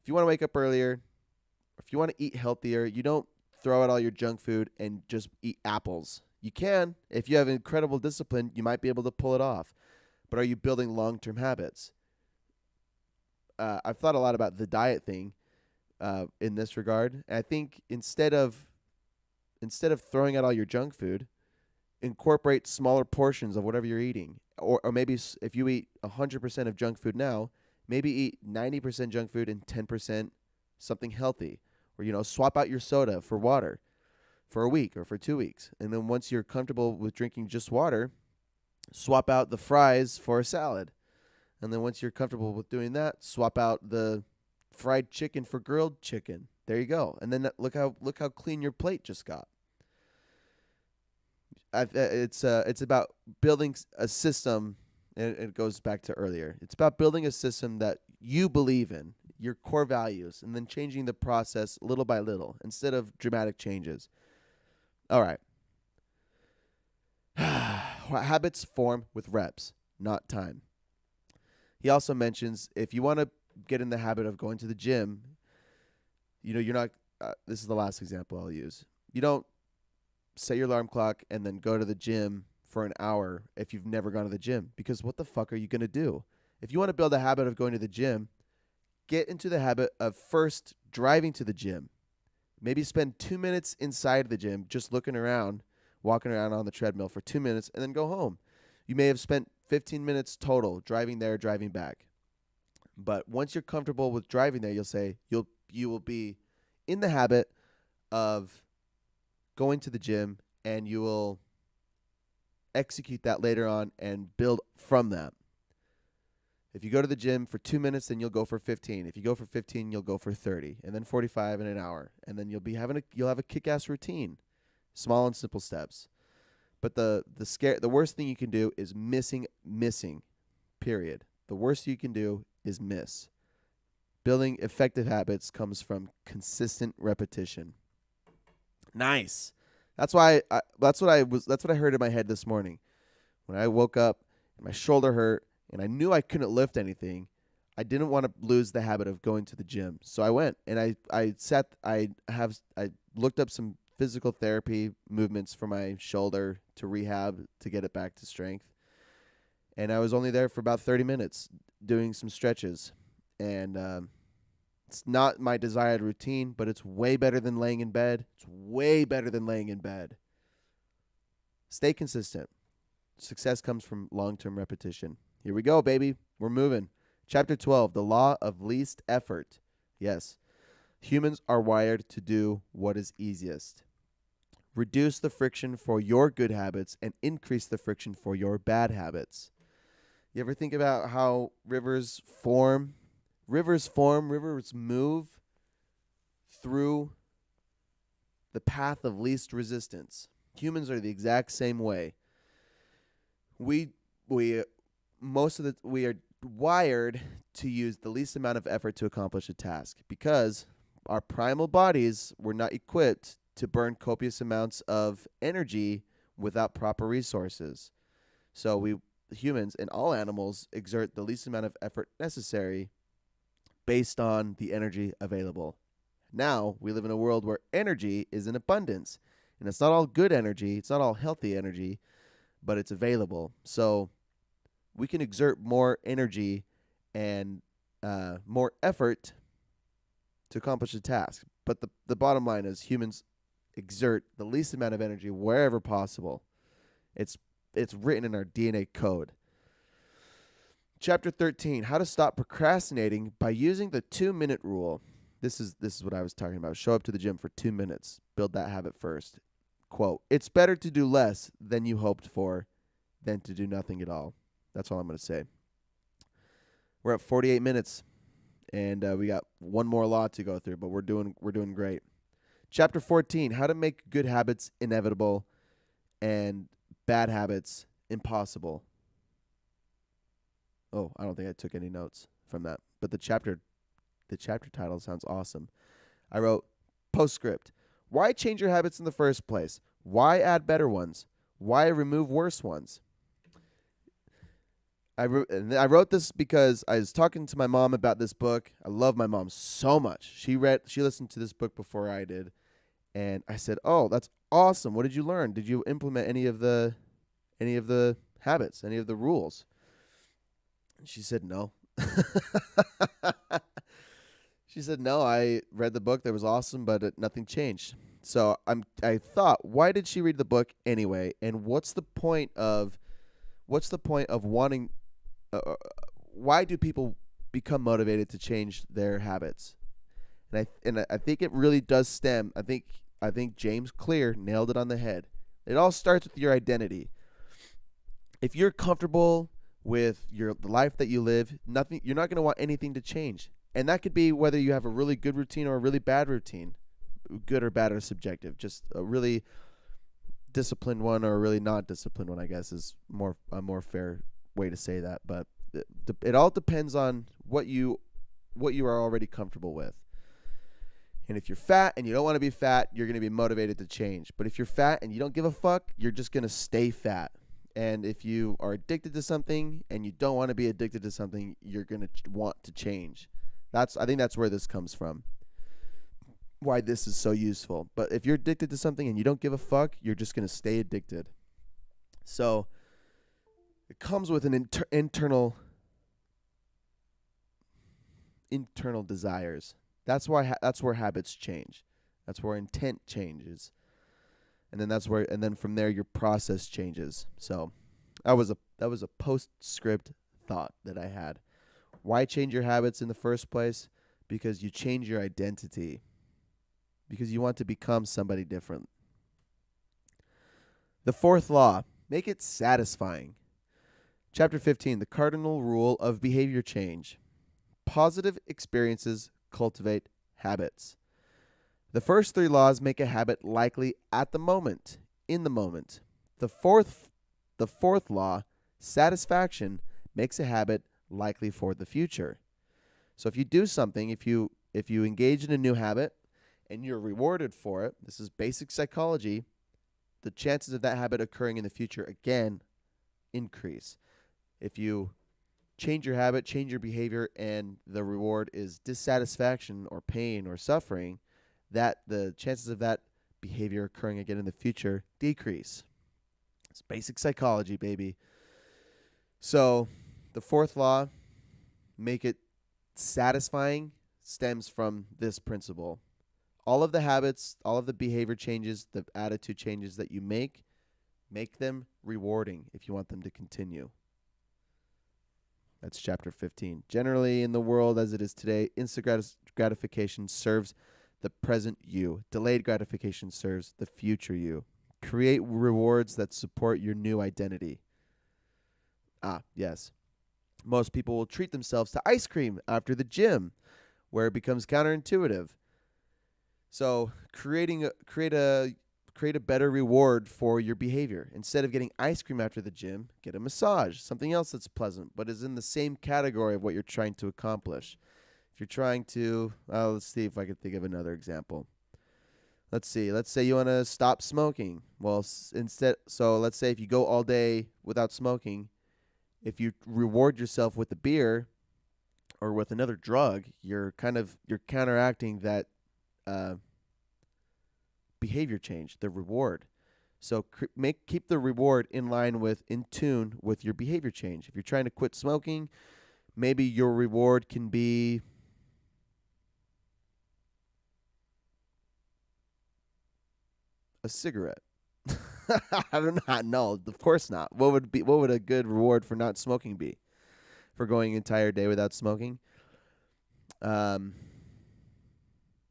if you want to wake up earlier, if you want to eat healthier, you don't throw out all your junk food and just eat apples. You can. If you have incredible discipline, you might be able to pull it off. But are you building long-term habits? I've thought a lot about the diet thing in this regard. And I think instead of throwing out all your junk food, incorporate smaller portions of whatever you're eating. Or maybe if you eat 100% of junk food now, maybe eat 90% junk food and 10% something healthy. Or, swap out your soda for water for a week or for 2 weeks. And then once you're comfortable with drinking just water, swap out the fries for a salad. And then once you're comfortable with doing that, swap out the fried chicken for grilled chicken. There you go. And then look how clean your plate just got. It's about building a system, and it goes back to earlier. It's about building a system that you believe in, your core values, and then changing the process little by little instead of dramatic changes. All right. Habits form with reps, not time. He also mentions if you want to get in the habit of going to the gym, you're not, this is the last example I'll use. You don't set your alarm clock and then go to the gym for an hour if you've never gone to the gym, because what the fuck are you going to do? If you want to build a habit of going to the gym, get into the habit of first driving to the gym. Maybe spend 2 minutes inside the gym just looking around, walking around on the treadmill for 2 minutes, and then go home. You may have spent 15 minutes total driving there, driving back. But once you're comfortable with driving there, you will be in the habit of going to the gym, and you will execute that later on and build from that. If you go to the gym for 2 minutes, then you'll go for 15. If you go for 15, you'll go for 30, and then 45 in an hour, and then you'll have a kick-ass routine, small and simple steps. But the worst thing you can do is missing. Period. The worst you can do is miss. Building effective habits comes from consistent repetition. Nice. That's what I heard in my head this morning. When I woke up and my shoulder hurt and I knew I couldn't lift anything, I didn't want to lose the habit of going to the gym. So I went and I looked up some physical therapy movements for my shoulder to rehab to get it back to strength. And I was only there for about 30 minutes doing some stretches. And it's not my desired routine, but it's way better than laying in bed. It's way better than laying in bed. Stay consistent. Success comes from long-term repetition. Here we go, baby. We're moving. Chapter 12, the law of least effort. Yes, humans are wired to do what is easiest. Reduce the friction for your good habits and increase the friction for your bad habits. You ever think about how rivers form? Rivers move through the path of least resistance. Humans are the exact same way. We are wired to use the least amount of effort to accomplish a task because our primal bodies were not equipped to burn copious amounts of energy without proper resources. So humans and all animals exert the least amount of effort necessary based on the energy available. Now, we live in a world where energy is in abundance. And it's not all good energy, it's not all healthy energy, but it's available. So we can exert more energy and more effort to accomplish a task. But the bottom line is humans exert the least amount of energy wherever possible. It's written in our DNA code. Chapter 13, how to stop procrastinating by using the 2-minute rule. This is what I was talking about. Show up to the gym for 2 minutes. Build that habit first. Quote, it's better to do less than you hoped for than to do nothing at all. That's all I'm going to say. We're at 48 minutes, and we got one more law to go through, but we're doing great. Chapter 14, how to make good habits inevitable and bad habits impossible. Oh, I don't think I took any notes from that, but the chapter title sounds awesome. I wrote postscript. Why change your habits in the first place? Why add better ones? Why remove worse ones? I wrote this because I was talking to my mom about this book. I love my mom so much. She listened to this book before I did, and I said, "Oh, that's awesome. What did you learn? Did you implement any of the habits, any of the rules?" And she said, "No." She said, "No, I read the book. That was awesome, but nothing changed." So I thought, why did she read the book anyway? And what's the point of wanting? Why do people become motivated to change their habits? And I think it really does stem. I think James Clear nailed it on the head. It all starts with your identity. If you're comfortable with the life that you live, you're not going to want anything to change. And that could be whether you have a really good routine or a really bad routine. Good or bad are subjective. Just a really disciplined one or a really not disciplined one, I guess, is a more fair way to say that. But it all depends on what you are already comfortable with. And if you're fat and you don't want to be fat, you're going to be motivated to change. But if you're fat and you don't give a fuck, you're just going to stay fat. And if you are addicted to something and you don't want to be addicted to something, you're going to want to change. I think that's where this comes from. Why this is so useful. But if you're addicted to something and you don't give a fuck, you're just going to stay addicted. So it comes with an internal desires. That's where habits change. That's where intent changes. And then from there your process changes. So that was a postscript thought that I had. Why change your habits in the first place? Because you change your identity. Because you want to become somebody different. The fourth law, make it satisfying. Chapter 15, the cardinal rule of behavior change. Positive experiences cultivate habits. The first 3 laws make a habit likely at the moment, in the moment. The fourth law, satisfaction, makes a habit likely for the future. So if you do something, if you engage in a new habit and you're rewarded for it, this is basic psychology, the chances of that habit occurring in the future again increase. If you change your habit, change your behavior, and the reward is dissatisfaction or pain or suffering, that the chances of that behavior occurring again in the future decrease. It's basic psychology, baby. So the fourth law, make it satisfying, stems from this principle. All of the habits, all of the behavior changes, the attitude changes that you make them rewarding if you want them to continue. That's chapter 15. Generally, in the world as it is today, instant gratification serves the present you. Delayed gratification serves the future you. Create rewards that support your new identity. Yes. Most people will treat themselves to ice cream after the gym, where it becomes counterintuitive. So create a better reward for your behavior. Instead of getting ice cream after the gym, get a massage, something else that's pleasant, but is in the same category of what you're trying to accomplish. If you're trying to, let's see if I can think of another example. Let's say you want to stop smoking. Well, let's say if you go all day without smoking, if you reward yourself with a beer or with another drug, you're counteracting that behavior change, the reward. So keep the reward in tune with your behavior change. If you're trying to quit smoking, maybe your reward can be a cigarette. I do not know. Of course not. What would a good reward for not smoking be? For going an entire day without smoking? Um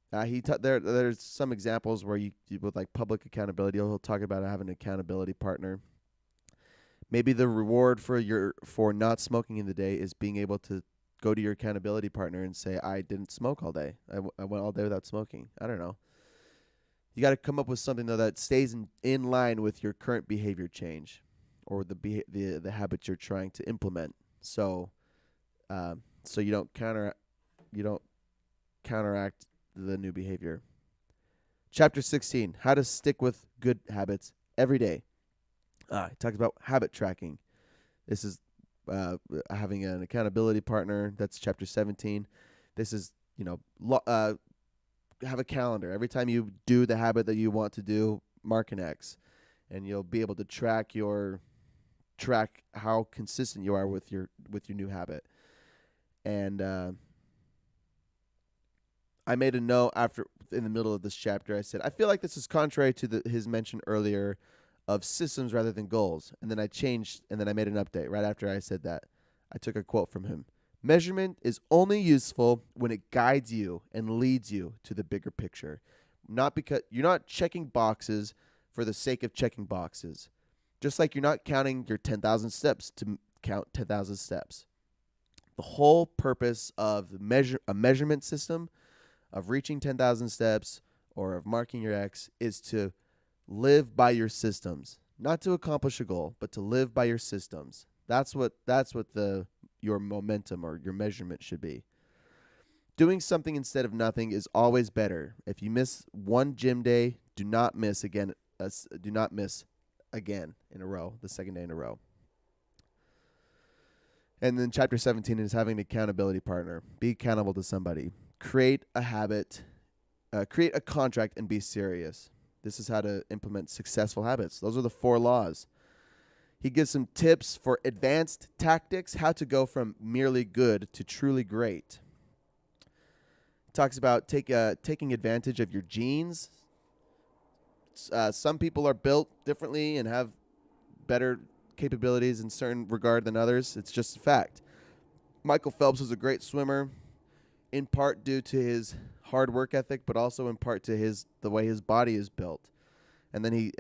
there's some examples where you with like public accountability, he'll talk about having an accountability partner. Maybe the reward for not smoking in the day is being able to go to your accountability partner and say, I didn't smoke all day. I went all day without smoking. I don't know. You got to come up with something though that stays in line with your current behavior change, or the habits you're trying to implement. So, so you don't counteract the new behavior. Chapter 16: How to stick with good habits every day. It talks about habit tracking. This is having an accountability partner. That's chapter 17. This is have a calendar. Every time you do the habit that you want to do, mark an X, and you'll be able to track how consistent you are with your new habit. And I made a note in the middle of this chapter. I said, I feel like this is contrary to his mention earlier of systems rather than goals. And then I made an update right after I said that. I took a quote from him. Measurement is only useful when it guides you and leads you to the bigger picture. Not because you're not checking boxes for the sake of checking boxes. Just like you're not counting your 10,000 steps to count 10,000 steps. The whole purpose of a measurement system of reaching 10,000 steps or of marking your X is to live by your systems, not to accomplish a goal, but to live by your systems. That's what your momentum or your measurement should be. Doing something instead of nothing is always better. If you miss one gym day, do not miss again in a row, the second day in a row. And then chapter 17 is having an accountability partner. Be accountable to somebody. Create a habit, create a contract, and be serious. This is how to implement successful habits. Those are the 4 laws. He gives some tips for advanced tactics, how to go from merely good to truly great. He talks about taking advantage of your genes. Some people are built differently and have better capabilities in certain regard than others. It's just a fact. Michael Phelps was a great swimmer, in part due to his hard work ethic, but also in part to the way his body is built. And then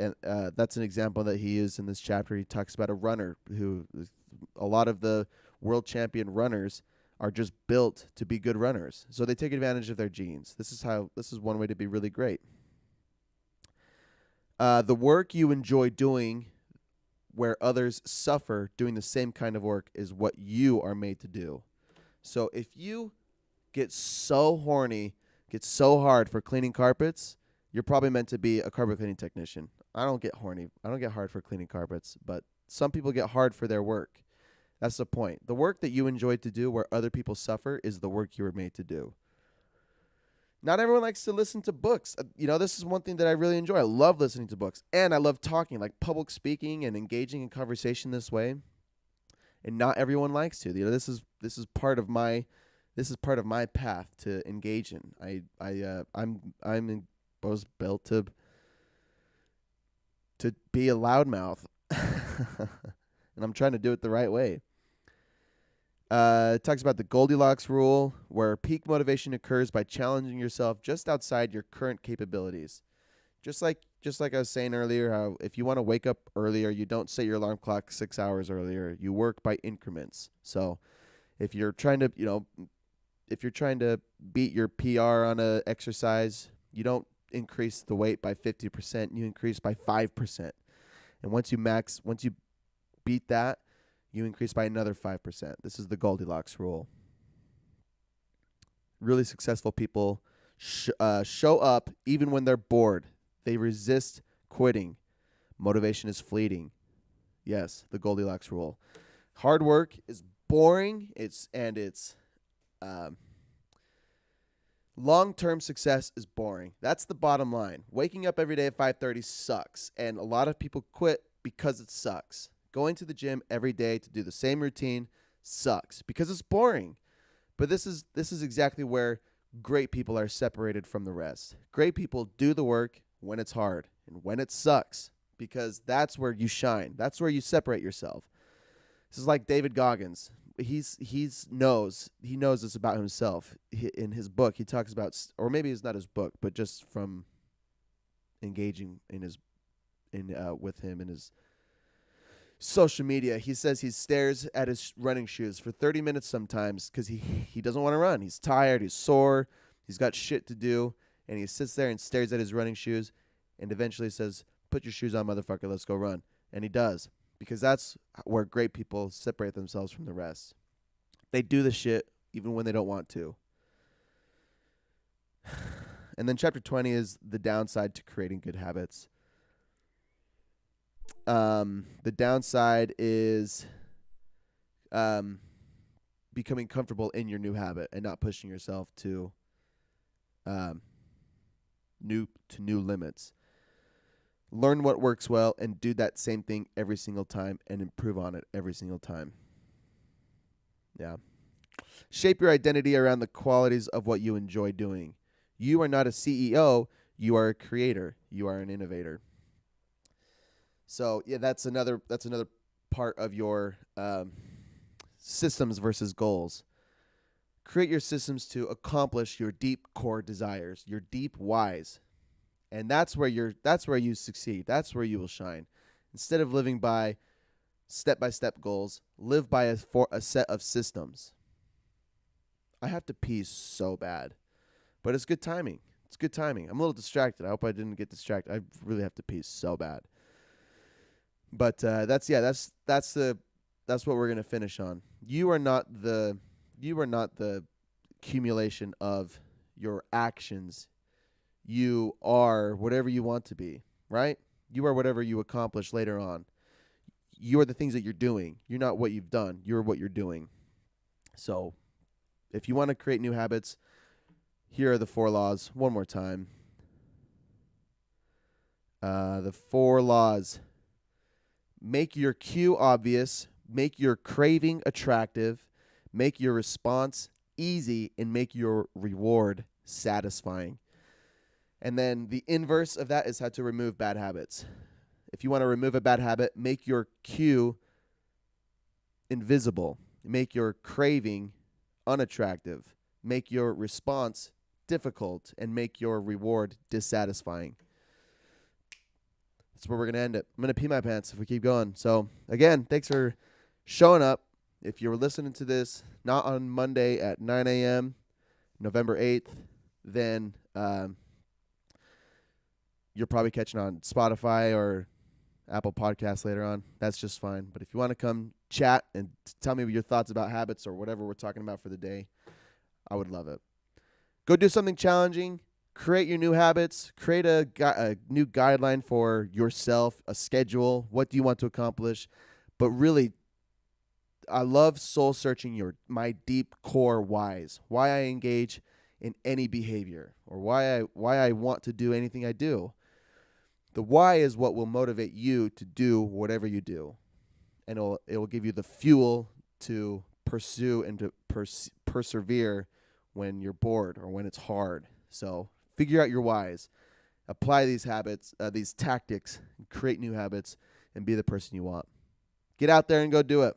that's an example that he used in this chapter. He talks about a runner a lot of the world champion runners are just built to be good runners. So they take advantage of their genes. This is one way to be really great. The work you enjoy doing where others suffer doing the same kind of work is what you are made to do. So if you get so horny, get so hard for cleaning carpets, you're probably meant to be a carpet cleaning technician. I don't get horny. I don't get hard for cleaning carpets, but some people get hard for their work. That's the point. The work that you enjoy to do where other people suffer is the work you were made to do. Not everyone likes to listen to books. This is one thing that I really enjoy. I love listening to books, and I love talking, like public speaking and engaging in conversation this way. And not everyone likes to. This is part of my path to engage in. I was built to be a loudmouth, and I'm trying to do it the right way. It talks about the Goldilocks rule, where peak motivation occurs by challenging yourself just outside your current capabilities. Just like I was saying earlier, how if you want to wake up earlier, you don't set your alarm clock 6 hours earlier. You work by increments. So if you're trying to beat your PR on a exercise, you don't increase the weight by 50%, you increase by 5%. And once you beat that, you increase by another 5%. This is the Goldilocks rule. Really successful people show up even when they're bored. They resist quitting. Motivation is fleeting. Yes, the Goldilocks rule. Hard work is boring. It's Long-term success is boring. That's the bottom line. Waking up every day at 5:30 sucks, and a lot of people quit because it sucks. Going to the gym every day to do the same routine sucks because it's boring. But this is exactly where great people are separated from the rest. Great people do the work when it's hard and when it sucks, because that's where you shine. That's where you separate yourself. This is like David Goggins. He knows this about himself. In his book, he talks about, or maybe it's not his book, but just from engaging with him in his social media, he says he stares at his running shoes for 30 minutes sometimes because he doesn't want to run. He's tired, he's sore, he's got shit to do, and he sits there and stares at his running shoes and eventually says, "Put your shoes on, motherfucker, let's go run." And he does, because that's where great people separate themselves from the rest. They do the shit even when they don't want to. And then chapter 20 is the downside to creating good habits. The downside is becoming comfortable in your new habit and not pushing yourself to new limits. Learn what works well and do that same thing every single time and improve on it every single time. Yeah. Shape your identity around the qualities of what you enjoy doing. You are not a CEO, you are a creator. You are an innovator. So, yeah, that's another part of your systems versus goals. Create your systems to accomplish your deep core desires, your deep whys. And that's where you succeed. That's where you will shine. Instead of living by step-by-step goals, live by a set of systems. I have to pee so bad, but it's good timing. It's good timing. I'm a little distracted. I hope I didn't get distracted. I really have to pee so bad. But that's what we're gonna finish on. You are not the accumulation of your actions. You are whatever you want to be, right? You are whatever you accomplish later on. You are the things that you're doing. You're not what you've done. You're what you're doing. So if you want to create new habits, here are the 4 laws one more time. The 4 laws. Make your cue obvious. Make your craving attractive. Make your response easy. And make your reward satisfying. And then the inverse of that is how to remove bad habits. If you want to remove a bad habit, make your cue invisible. Make your craving unattractive. Make your response difficult. And make your reward dissatisfying. That's where we're going to end it. I'm going to pee my pants if we keep going. So, again, thanks for showing up. If you were listening to this not on Monday at 9 a.m., November 8th, then you're probably catching on Spotify or Apple Podcasts later on. That's just fine. But if you want to come chat and tell me your thoughts about habits or whatever we're talking about for the day, I would love it. Go do something challenging. Create your new habits. Create a new guideline for yourself, a schedule. What do you want to accomplish? But really, I love soul searching my deep core whys. Why I engage in any behavior, or why I want to do anything I do. The why is what will motivate you to do whatever you do, and it will give you the fuel to pursue and to persevere when you're bored or when it's hard. So figure out your whys, apply these habits, these tactics, and create new habits, and be the person you want. Get out there and go do it.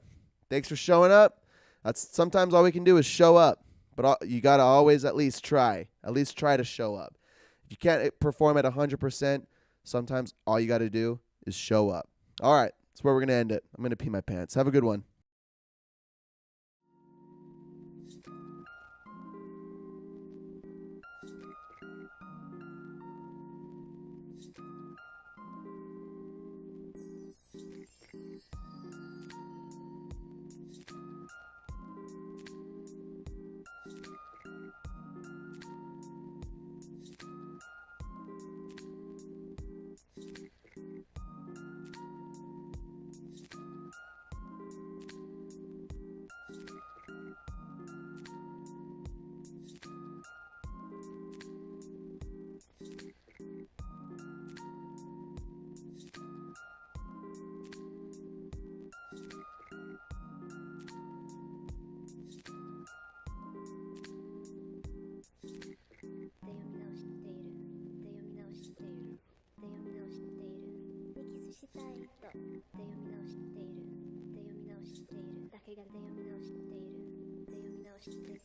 Thanks for showing up. That's sometimes all we can do is show up, but you got to always at least try to show up. If you can't perform at 100%, sometimes all you got to do is show up. All right, that's where we're going to end it. I'm going to pee my pants. Have a good one. 読み直しているで読み直しているだけがで読み直しているで読み直している